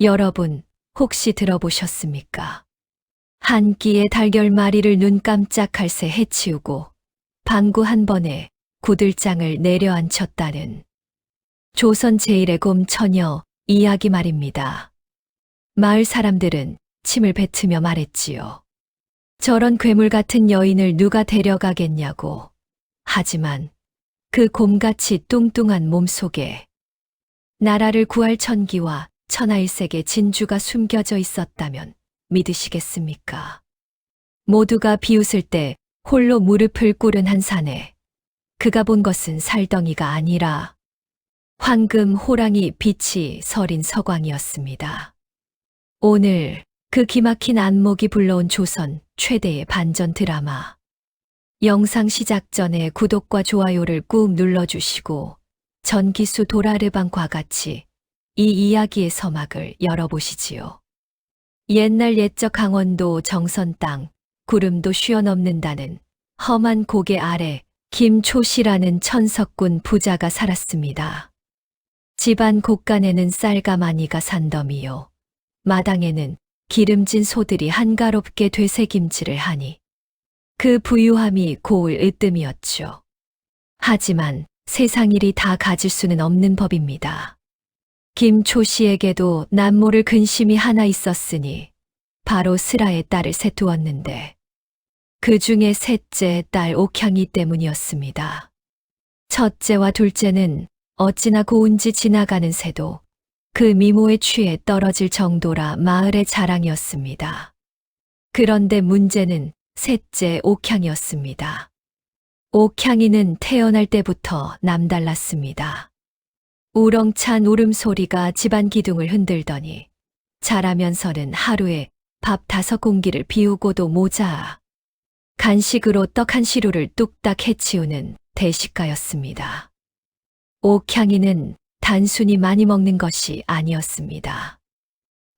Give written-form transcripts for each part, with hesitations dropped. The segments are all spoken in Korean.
여러분, 혹시 들어보셨습니까? 한 끼의 달걀말이를 눈 깜짝할 새 해치우고 방구 한 번에 구들장을 내려앉혔다는 조선 제1의 곰 처녀 이야기 말입니다. 마을 사람들은 침을 뱉으며 말했지요. 저런 괴물 같은 여인을 누가 데려가겠냐고. 하지만 그 곰같이 뚱뚱한 몸속에 나라를 구할 천기와 천하일색의 진주가 숨겨져 있었다면 믿으시겠습니까? 모두가 비웃을 때 홀로 무릎을 꿇은 한 사내. 그가 본 것은 살덩이가 아니라 황금 호랑이 빛이 서린 서광이었습니다. 오늘 그 기막힌 안목이 불러온 조선 최대의 반전 드라마. 영상 시작 전에 구독과 좋아요를 꾹 눌러주시고 전기수 도라르방과 같이 이 이야기의 서막을 열어보시지요. 옛날 옛적 강원도 정선 땅, 구름도 쉬어넘는다는 험한 고개 아래 김초씨라는 천석군 부자가 살았습니다. 집안 곳간에는 쌀가마니가 산더미요. 마당에는 기름진 소들이 한가롭게 되새김질을 하니 그 부유함이 고을 으뜸이었죠. 하지만 세상 일이 다 가질 수는 없는 법입니다. 김초 씨에게도 남모를 근심이 하나 있었으니 바로 슬아의 딸을 세두었는데 그 중에 셋째 딸 옥향이 때문이었습니다. 첫째와 둘째는 어찌나 고운지 지나가는 새도 그 미모에 취해 떨어질 정도라 마을의 자랑이었습니다. 그런데 문제는 셋째 옥향이었습니다. 옥향이는 태어날 때부터 남달랐습니다. 우렁찬 울음소리가 집안 기둥을 흔들더니 자라면서는 하루에 밥 5공기를 비우고도 모자아 간식으로 떡 한 시루를 뚝딱 해치우는 대식가였습니다. 옥향이는 단순히 많이 먹는 것이 아니었습니다.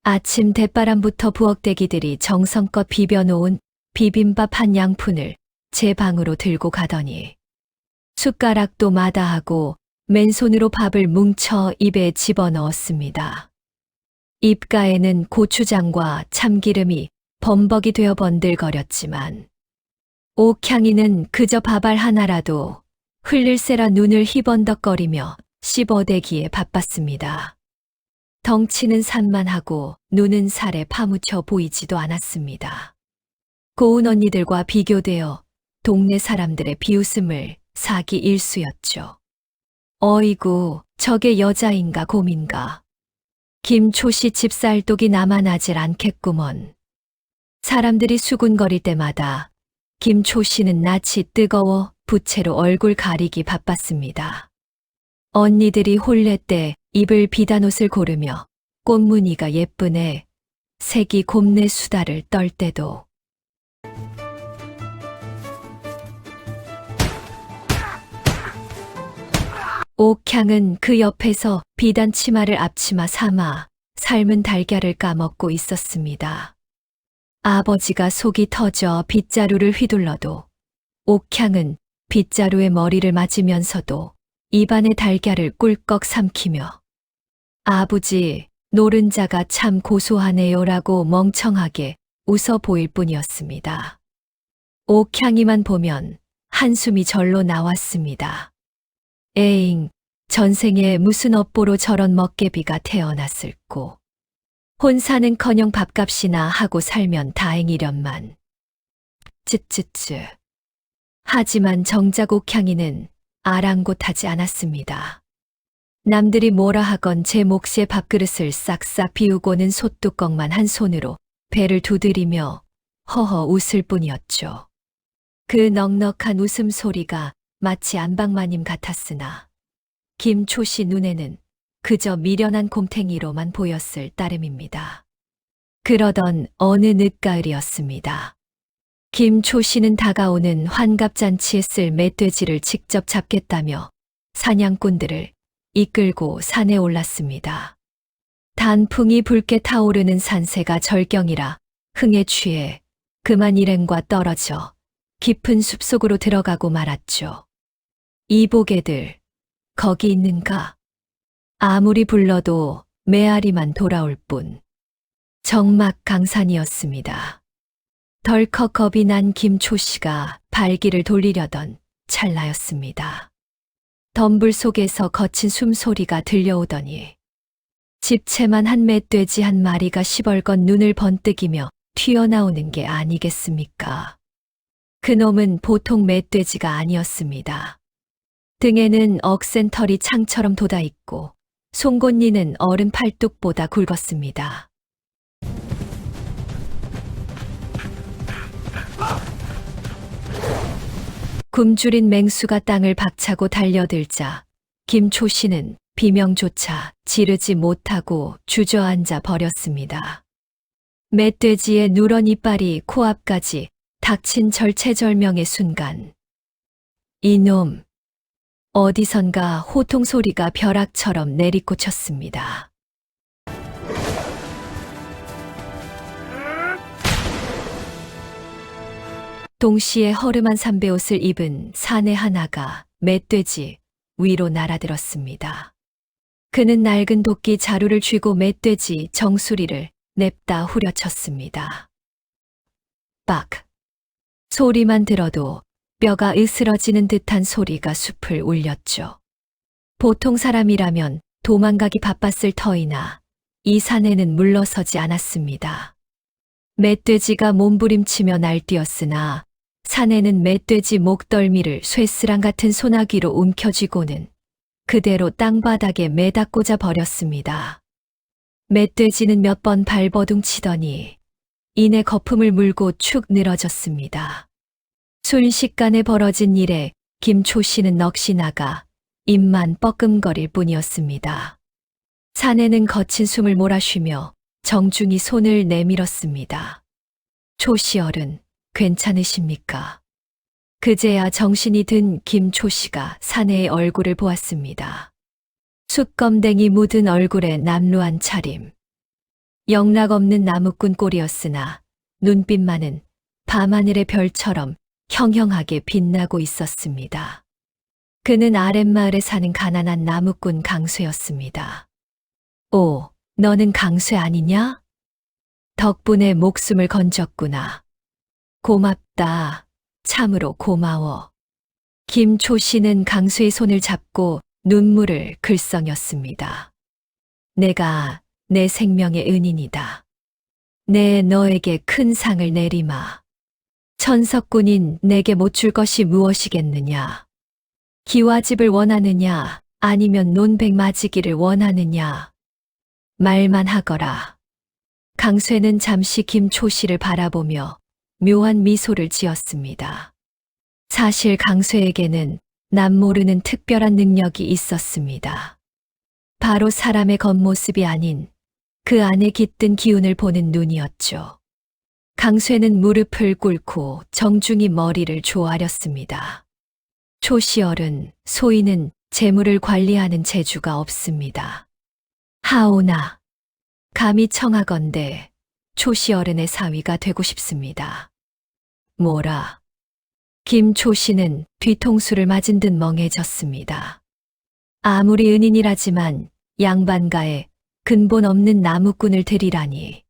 아침 대바람부터 부엌대기들이 정성껏 비벼놓은 비빔밥 한 양푼을 제 방으로 들고 가더니 숟가락도 마다하고 맨손으로 밥을 뭉쳐 입에 집어넣었습니다. 입가에는 고추장과 참기름이 범벅이 되어 번들거렸지만 옥향이는 그저 밥알 하나라도 흘릴새라 눈을 희번덕거리며 씹어대기에 바빴습니다. 덩치는 산만하고 눈은 살에 파묻혀 보이지도 않았습니다. 고운 언니들과 비교되어 동네 사람들의 비웃음을 사기 일쑤였죠. 어이구, 저게 여자인가 곰인가. 김초씨 집 쌀독이 남아나질 않겠구먼. 사람들이 수군거릴 때마다 김초씨는 낯이 뜨거워 부채로 얼굴 가리기 바빴습니다. 언니들이 혼례 때 입을 비단 옷을 고르며 꽃무늬가 예쁘네, 색이 곱네 수다를 떨 때도 옥향은 그 옆에서 비단 치마를 앞치마 삼아 삶은 달걀을 까먹고 있었습니다. 아버지가 속이 터져 빗자루를 휘둘러도 옥향은 빗자루에 머리를 맞으면서도 입안에 달걀을 꿀꺽 삼키며 아버지, 노른자가 참 고소하네요라고 멍청하게 웃어 보일 뿐이었습니다. 옥향이만 보면 한숨이 절로 나왔습니다. 에잉, 전생에 무슨 업보로 저런 먹개비가 태어났을꼬. 혼사는커녕 밥값이나 하고 살면 다행이련만. 쯔쯔쯔. 하지만 정작 옥향이는 아랑곳하지 않았습니다. 남들이 뭐라 하건 제 몫의 밥그릇을 싹싹 비우고는 솥뚜껑만 한 손으로 배를 두드리며 허허 웃을 뿐이었죠. 그 넉넉한 웃음소리가 마치 안방마님 같았으나 김초씨 눈에는 그저 미련한 곰탱이로만 보였을 따름입니다. 그러던 어느 늦가을이었습니다. 김초씨는 다가오는 환갑잔치에 쓸 멧돼지를 직접 잡겠다며 사냥꾼들을 이끌고 산에 올랐습니다. 단풍이 붉게 타오르는 산세가 절경이라 흥에 취해 그만 일행과 떨어져 깊은 숲속으로 들어가고 말았죠. 이보게들, 거기 있는가? 아무리 불러도 메아리만 돌아올 뿐. 정막강산이었습니다. 덜컥 겁이 난 김초 씨가 발길을 돌리려던 찰나였습니다. 덤불 속에서 거친 숨소리가 들려오더니 집채만 한 멧돼지 한 마리가 시벌건 눈을 번뜩이며 튀어나오는 게 아니겠습니까? 그놈은 보통 멧돼지가 아니었습니다. 등에는 억센 털이 창처럼 돋아있고 송곳니는 어른 팔뚝보다 굵었습니다. 굶주린 맹수가 땅을 박차고 달려들자 김초 씨는 비명조차 지르지 못하고 주저앉아 버렸습니다. 멧돼지의 누런 이빨이 코앞까지 닥친 절체절명의 순간, 이놈! 어디선가 호통 소리가 벼락처럼 내리꽂혔습니다. 동시에 허름한 삼배옷을 입은 사내 하나가 멧돼지 위로 날아들었습니다. 그는 낡은 도끼 자루를 쥐고 멧돼지 정수리를 냅다 후려쳤습니다. 빡! 소리만 들어도 뼈가 으스러지는 듯한 소리가 숲을 울렸죠. 보통 사람이라면 도망가기 바빴을 터이나 이 산에는 물러서지 않았습니다. 멧돼지가 몸부림치며 날뛰었으나 산에는 멧돼지 목덜미를 쇠스랑 같은 소나기로 움켜쥐고는 그대로 땅바닥에 매닫고자 버렸습니다. 멧돼지는 몇 번 발버둥 치더니 이내 거품을 물고 축 늘어졌습니다. 순식간에 벌어진 일에 김초 씨는 넋이 나가 입만 뻐끔거릴 뿐이었습니다. 사내는 거친 숨을 몰아쉬며 정중히 손을 내밀었습니다. 초씨 어른, 괜찮으십니까? 그제야 정신이 든 김초 씨가 사내의 얼굴을 보았습니다. 숯검댕이 묻은 얼굴에 남루한 차림. 영락없는 나무꾼 꼴이었으나 눈빛만은 밤하늘의 별처럼 형형하게 빛나고 있었습니다. 그는 아랫마을에 사는 가난한 나무꾼 강쇠였습니다. 오, 너는 강쇠 아니냐? 덕분에 목숨을 건졌구나. 고맙다. 참으로 고마워. 김초 씨는 강쇠의 손을 잡고 눈물을 글썽였습니다. 내가 내 생명의 은인이다. 내 너에게 큰 상을 내리마. 천석군인 내게 못 줄 것이 무엇이겠느냐? 기와집을 원하느냐? 아니면 논백 맞이기를 원하느냐? 말만 하거라. 강쇠는 잠시 김초 씨를 바라보며 묘한 미소를 지었습니다. 사실 강쇠에게는 남 모르는 특별한 능력이 있었습니다. 바로 사람의 겉모습이 아닌 그 안에 깃든 기운을 보는 눈이었죠. 강쇠는 무릎을 꿇고 정중히 머리를 조아렸습니다. 초씨 어른, 소인은 재물을 관리하는 재주가 없습니다. 하오나, 감히 청하건대 초씨 어른의 사위가 되고 싶습니다. 뭐라? 김초 씨는 뒤통수를 맞은 듯 멍해졌습니다. 아무리 은인이라지만 양반가에 근본 없는 나무꾼을 들이라니.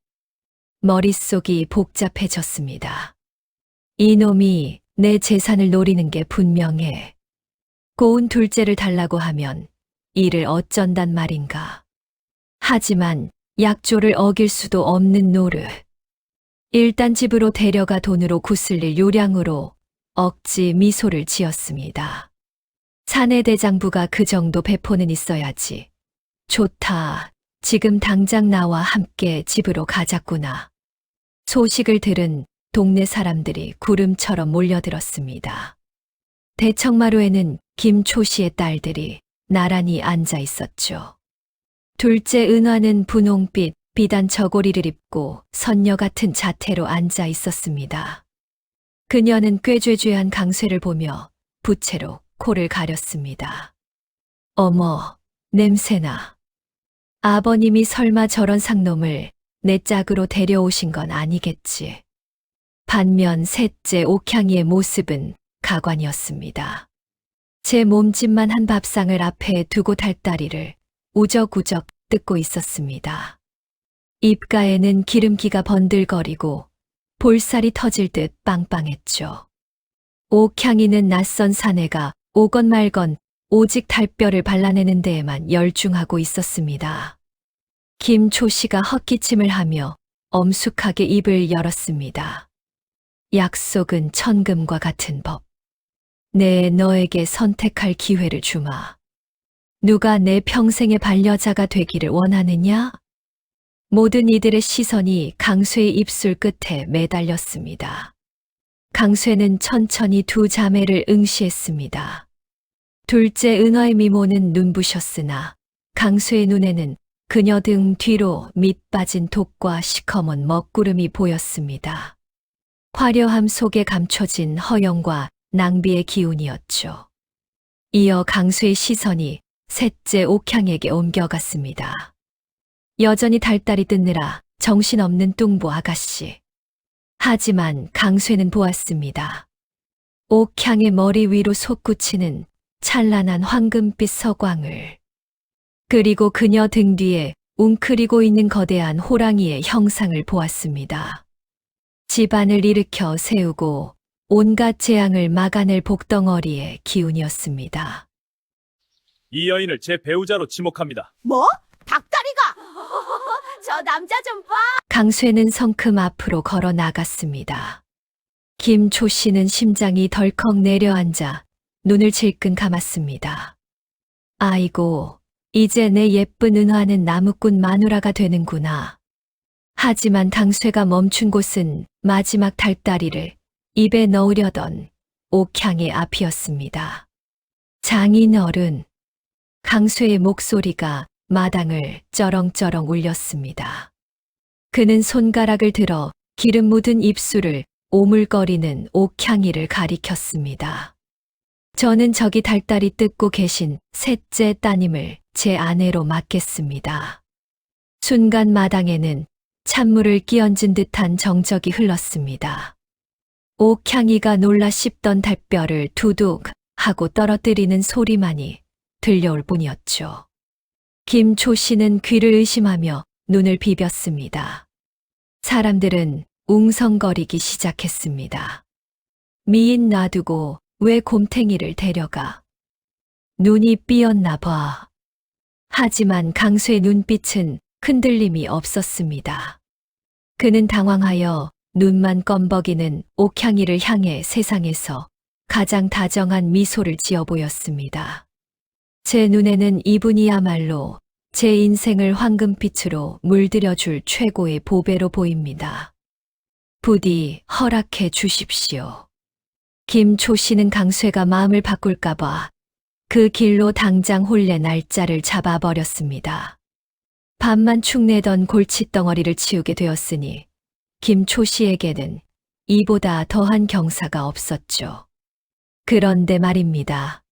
머릿속이 복잡해졌습니다. 이놈이 내 재산을 노리는 게 분명해. 고운 둘째를 달라고 하면 이를 어쩐단 말인가. 하지만 약조를 어길 수도 없는 노릇. 일단 집으로 데려가 돈으로 구슬릴 요량으로 억지 미소를 지었습니다. 사내 대장부가 그 정도 배포는 있어야지. 좋다. 지금 당장 나와 함께 집으로 가자꾸나. 소식을 들은 동네 사람들이 구름처럼 몰려들었습니다. 대청마루에는 김초 씨의 딸들이 나란히 앉아 있었죠. 둘째 은화는 분홍빛 비단 저고리를 입고 선녀 같은 자태로 앉아 있었습니다. 그녀는 꾀죄죄한 강쇠를 보며 부채로 코를 가렸습니다. 어머, 냄새나. 아버님이 설마 저런 상놈을 내 짝으로 데려오신 건 아니겠지. 반면 셋째 옥향이의 모습은 가관이었습니다. 제 몸집만 한 밥상을 앞에 두고 달다리를 우적우적 뜯고 있었습니다. 입가에는 기름기가 번들거리고 볼살이 터질 듯 빵빵했죠. 옥향이는 낯선 사내가 오건 말건 오직 달뼈를 발라내는 데에만 열중하고 있었습니다. 김초씨가 헛기침을 하며 엄숙하게 입을 열었습니다. 약속은 천금과 같은 법. 내 너에게 선택할 기회를 주마. 누가 내 평생의 반려자가 되기를 원하느냐? 모든 이들의 시선이 강쇠의 입술 끝에 매달렸습니다. 강쇠는 천천히 두 자매를 응시했습니다. 둘째 은화의 미모는 눈부셨으나 강쇠의 눈에는 그녀 등 뒤로 밑빠진 독과 시커먼 먹구름이 보였습니다. 화려함 속에 감춰진 허영과 낭비의 기운이었죠. 이어 강쇠의 시선이 셋째 옥향에게 옮겨갔습니다. 여전히 달달이 뜯느라 정신없는 뚱보 아가씨. 하지만 강쇠는 보았습니다. 옥향의 머리 위로 솟구치는 찬란한 황금빛 서광을. 그리고 그녀 등 뒤에 웅크리고 있는 거대한 호랑이의 형상을 보았습니다. 집안을 일으켜 세우고 온갖 재앙을 막아낼 복덩어리의 기운이었습니다. 이 여인을 제 배우자로 지목합니다. 뭐? 닭다리가! 저 남자 좀 봐! 강쇠는 성큼 앞으로 걸어 나갔습니다. 김초 씨는 심장이 덜컥 내려앉아 눈을 질끈 감았습니다. 아이고, 이제 내 예쁜 은화는 나무꾼 마누라가 되는구나. 하지만 강쇠가 멈춘 곳은 마지막 닭다리를 입에 넣으려던 옥향의 앞이었습니다. 장인 어른, 강쇠의 목소리가 마당을 쩌렁쩌렁 울렸습니다. 그는 손가락을 들어 기름 묻은 입술을 오물거리는 옥향이를 가리켰습니다. 저는 저기 달달이 뜯고 계신 셋째 따님을 제 아내로 맡겠습니다. 순간 마당에는 찬물을 끼얹은 듯한 정적이 흘렀습니다. 옥향이가 놀라 씹던 달뼈를 두둑 하고 떨어뜨리는 소리만이 들려올 뿐이었죠. 김초 씨는 귀를 의심하며 눈을 비볐습니다. 사람들은 웅성거리기 시작했습니다. 미인 놔두고 왜 곰탱이를 데려가? 눈이 삐었나 봐. 하지만 강쇠의 눈빛은 흔들림이 없었습니다. 그는 당황하여 눈만 껌벅이는 옥향이를 향해 세상에서 가장 다정한 미소를 지어 보였습니다. 제 눈에는 이분이야말로 제 인생을 황금빛으로 물들여줄 최고의 보배로 보입니다. 부디 허락해 주십시오. 김초 씨는 강쇠가 마음을 바꿀까봐 그 길로 당장 혼례 날짜를 잡아버렸습니다. 밤만 축내던 골칫덩어리를 치우게 되었으니 김초 씨에게는 이보다 더한 경사가 없었죠. 그런데 말입니다.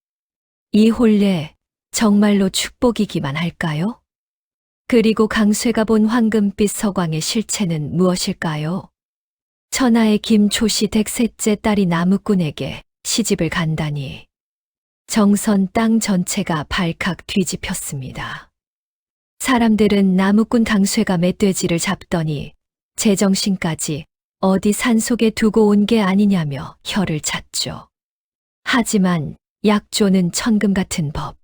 이 혼례 정말로 축복이기만 할까요? 그리고 강쇠가 본 황금빛 서광의 실체는 무엇일까요? 천하의 김초씨 댁셋째 딸이 나무꾼에게 시집을 간다니. 정선 땅 전체가 발칵 뒤집혔습니다. 사람들은 나무꾼 강쇠가 멧돼지를 잡더니 제정신까지 어디 산속에 두고 온 게 아니냐며 혀를 찼죠. 하지만 약조는 천금 같은 법.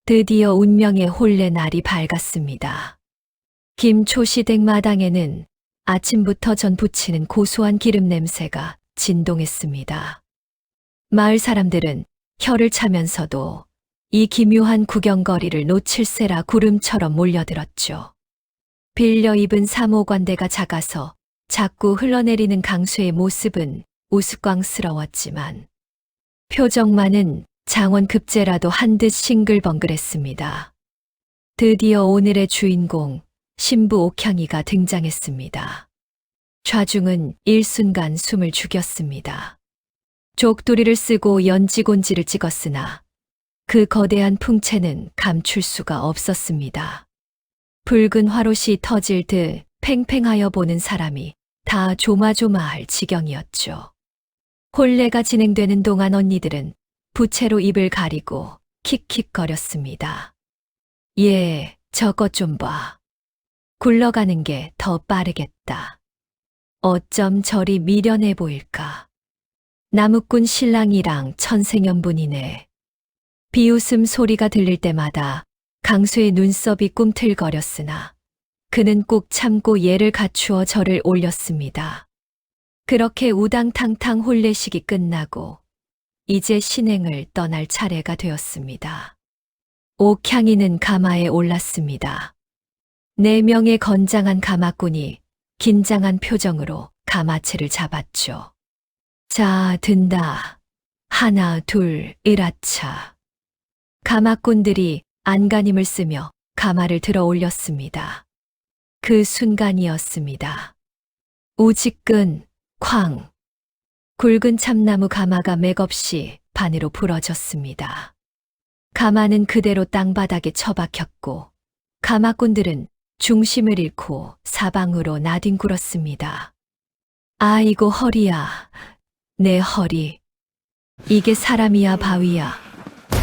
드디어 운명의 혼례 날이 밝았습니다. 김초씨 댁 마당에는 아침부터 전 부치는 고소한 기름 냄새가 진동했습니다. 마을 사람들은 혀를 차면서도 이 기묘한 구경거리를 놓칠세라 구름처럼 몰려들었죠. 빌려 입은 사모관대가 작아서 자꾸 흘러내리는 강쇠의 모습은 우스꽝스러웠지만 표정만은 장원급제라도 한 듯 싱글벙글했습니다. 드디어 오늘의 주인공 신부 옥향이가 등장했습니다. 좌중은 일순간 숨을 죽였습니다. 족두리를 쓰고 연지곤지를 찍었으나 그 거대한 풍채는 감출 수가 없었습니다. 붉은 화롯이 터질 듯 팽팽하여 보는 사람이 다 조마조마할 지경이었죠. 혼례가 진행되는 동안 언니들은 부채로 입을 가리고 킥킥거렸습니다. 예, 저것 좀 봐. 굴러가는 게 더 빠르겠다. 어쩜 저리 미련해 보일까. 나무꾼 신랑이랑 천생연분이네. 비웃음 소리가 들릴 때마다 강수의 눈썹이 꿈틀거렸으나 그는 꼭 참고 예를 갖추어 절을 올렸습니다. 그렇게 우당탕탕 혼례식이 끝나고 이제 신행을 떠날 차례가 되었습니다. 옥향이는 가마에 올랐습니다. 4명의 건장한 가마꾼이 긴장한 표정으로 가마채를 잡았죠. 자, 든다. 하나, 둘, 으라차. 가마꾼들이 안간힘을 쓰며 가마를 들어 올렸습니다. 그 순간이었습니다. 우직근, 쾅. 굵은 참나무 가마가 맥없이 반으로 부러졌습니다. 가마는 그대로 땅바닥에 처박혔고 가마꾼들은 중심을 잃고 사방으로 나뒹굴었습니다. 아이고 허리야, 내 허리. 이게 사람이야 바위야.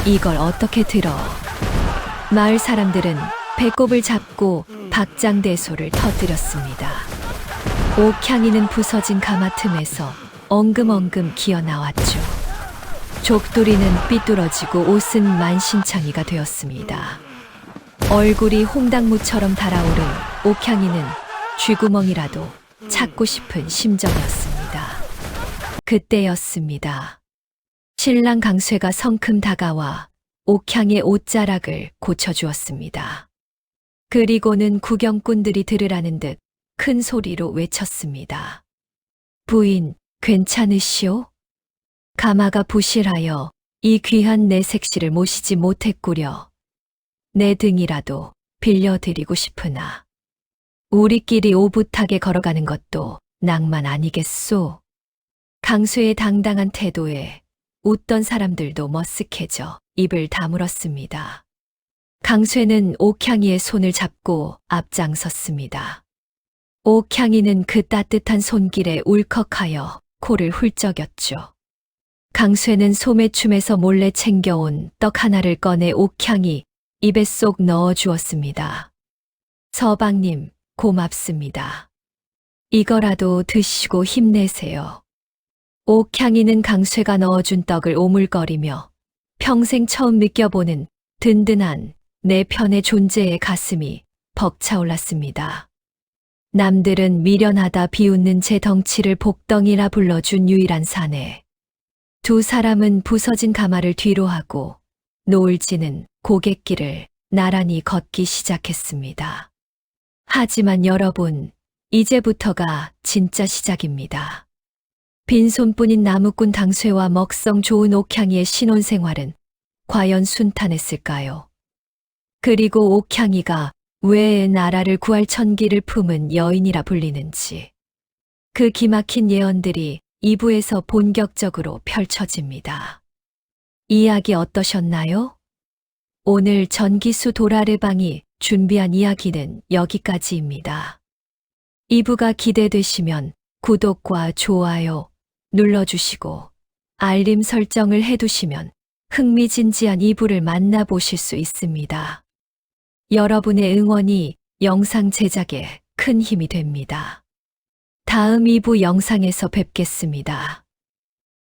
이걸 어떻게 들어. 마을 사람들은 배꼽을 잡고 박장대소를 터뜨렸습니다. 옥향이는 부서진 가마 틈에서 엉금엉금 기어나왔죠. 족두리는 삐뚤어지고 옷은 만신창이가 되었습니다. 얼굴이 홍당무처럼 달아오른 옥향이는 쥐구멍이라도 찾고 싶은 심정이었습니다. 그때였습니다. 신랑 강쇠가 성큼 다가와 옥향의 옷자락을 고쳐주었습니다. 그리고는 구경꾼들이 들으라는 듯 큰 소리로 외쳤습니다. 부인, 괜찮으시오? 가마가 부실하여 이 귀한 내 색시를 모시지 못했구려. 내 등이라도 빌려드리고 싶으나 우리끼리 오붓하게 걸어가는 것도 낭만 아니겠소? 강쇠의 당당한 태도에 웃던 사람들도 머쓱해져 입을 다물었습니다. 강쇠는 옥향이의 손을 잡고 앞장섰습니다. 옥향이는 그 따뜻한 손길에 울컥하여 코를 훌쩍였죠. 강쇠는 소매춤에서 몰래 챙겨온 떡 하나를 꺼내 옥향이 입에 쏙 넣어 주었습니다. 서방님, 고맙습니다. 이거라도 드시고 힘내세요. 옥향이는 강쇠가 넣어준 떡을 오물거리며 평생 처음 느껴보는 든든한 내 편의 존재의 가슴이 벅차올랐습니다. 남들은 미련하다 비웃는 제 덩치를 복덩이라 불러준 유일한 사내. 두 사람은 부서진 가마를 뒤로 하고 노을지는 고갯길을 나란히 걷기 시작했습니다. 하지만 여러분, 이제부터가 진짜 시작입니다. 빈손뿐인 나무꾼 당쇠와 먹성 좋은 옥향이의 신혼생활은 과연 순탄했을까요? 그리고 옥향이가 왜 나라를 구할 천기를 품은 여인이라 불리는지. 그 기막힌 예언들이 2부에서 본격적으로 펼쳐집니다. 이야기 어떠셨나요? 오늘 전기수 도라르방이 준비한 이야기는 여기까지입니다. 2부가 기대되시면 구독과 좋아요 눌러주시고 알림 설정을 해두시면 흥미진지한 2부를 만나보실 수 있습니다. 여러분의 응원이 영상 제작에 큰 힘이 됩니다. 다음 2부 영상에서 뵙겠습니다.